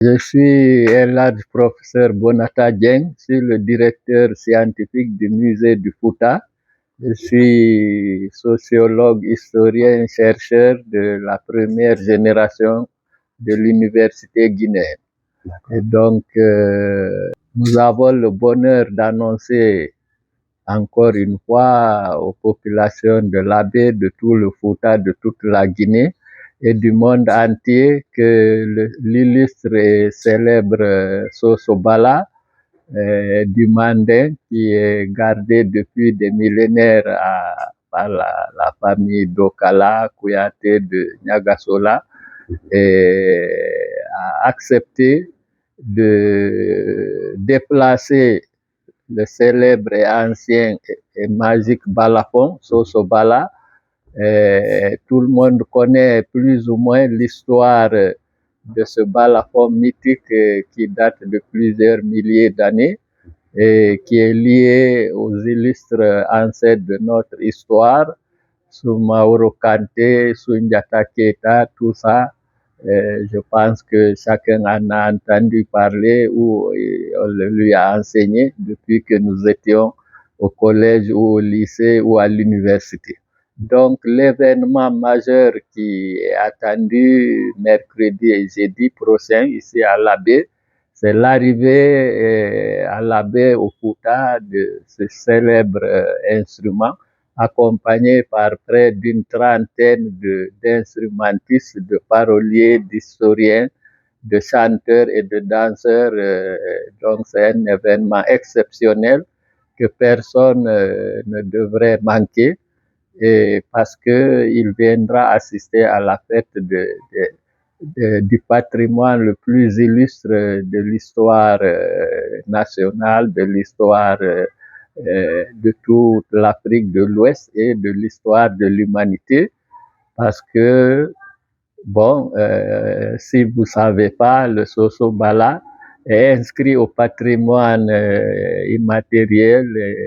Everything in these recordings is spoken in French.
Je suis Elhadj professeur Bonata Dieng, je suis le directeur scientifique du musée du Fouta. Je suis sociologue, historien, chercheur de la première génération de l'université guinéenne. Et donc, nous avons le bonheur d'annoncer encore une fois aux populations de l'Abbé, de tout le Fouta, de toute la Guinée et du monde entier que l'illustre et célèbre Soso Bala du Mandin, qui est gardé depuis des millénaires par la famille d'Okala, Kouyaté de Niagasola, et a accepté de déplacer le célèbre et ancien et magique balafon, Soso Bala. Tout le monde connaît plus ou moins l'histoire de ce balafon mythique qui date de plusieurs milliers d'années et qui est lié aux illustres ancêtres de notre histoire, Soumaoro Kanté, Soundiata Keita, tout ça. Je pense que chacun en a entendu parler ou on le lui a enseigné depuis que nous étions au collège ou au lycée ou à l'université. Donc l'événement majeur qui est attendu mercredi et jeudi prochain ici à l'Abbé, c'est l'arrivée à l'Abbé au Fouta de ce célèbre instrument, accompagné par près d'une trentaine d'instrumentistes, de paroliers, d'historiens, de chanteurs et de danseurs. Donc c'est un événement exceptionnel que personne ne devrait manquer, et parce qu'il viendra assister à la fête du patrimoine le plus illustre de l'histoire nationale, de l'histoire de toute l'Afrique de l'Ouest et de l'histoire de l'humanité. Parce que, bon, si vous ne savez pas, le Soso Bala est inscrit au patrimoine immatériel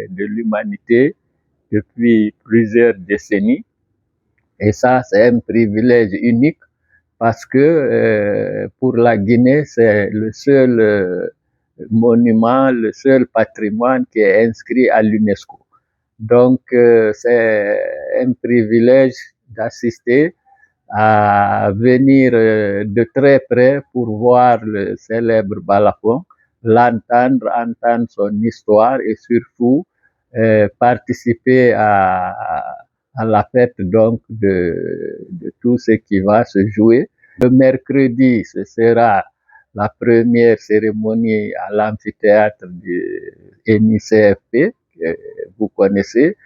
de l'humanité depuis plusieurs décennies. Et ça, c'est un privilège unique parce que pour la Guinée, c'est le seul monument, le seul patrimoine qui est inscrit à l'UNESCO. Donc, c'est un privilège d'assister à venir de très près pour voir le célèbre balafon, l'entendre, entendre son histoire et surtout participer à la fête donc de tout ce qui va se jouer. Le mercredi, ce sera la première cérémonie à l'amphithéâtre du NICFP, que vous connaissez.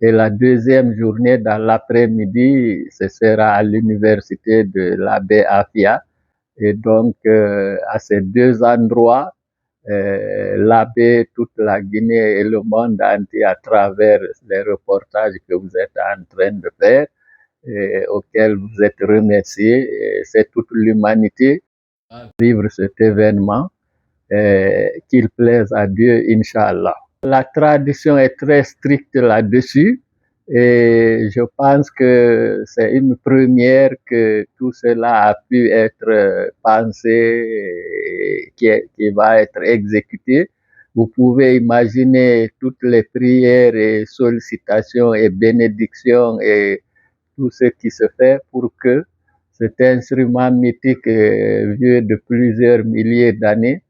Et la deuxième journée dans l'après-midi, ce sera à l'université de l'Abbé Afia. Et donc, à ces deux endroits, l'Abbé, toute la Guinée et le monde entier à travers les reportages que vous êtes en train de faire, et auxquels vous êtes remerciés. C'est toute l'humanité à vivre cet événement, qu'il plaise à Dieu, Inch'Allah. La tradition est très stricte là-dessus et je pense que c'est une première que tout cela a pu être pensé et qui va être exécuté. Vous pouvez imaginer toutes les prières et sollicitations et bénédictions et tout ce qui se fait pour que cet instrument mythique vieux de plusieurs milliers d'années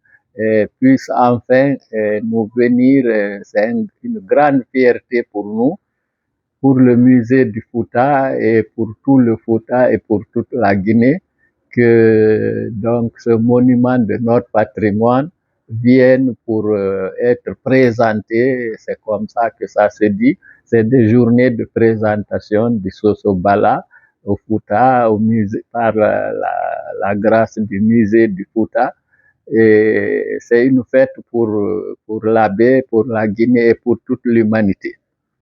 puisse enfin nous venir. C'est une grande fierté pour nous, pour le musée du Fouta et pour tout le Fouta et pour toute la Guinée, que donc ce monument de notre patrimoine vienne pour être présenté. C'est comme ça que ça se dit. C'est des journées de présentation du Soso Bala au Fouta, au musée, par la grâce du musée du Fouta. Et c'est une fête pour l'Abbé, pour la Guinée et pour toute l'humanité.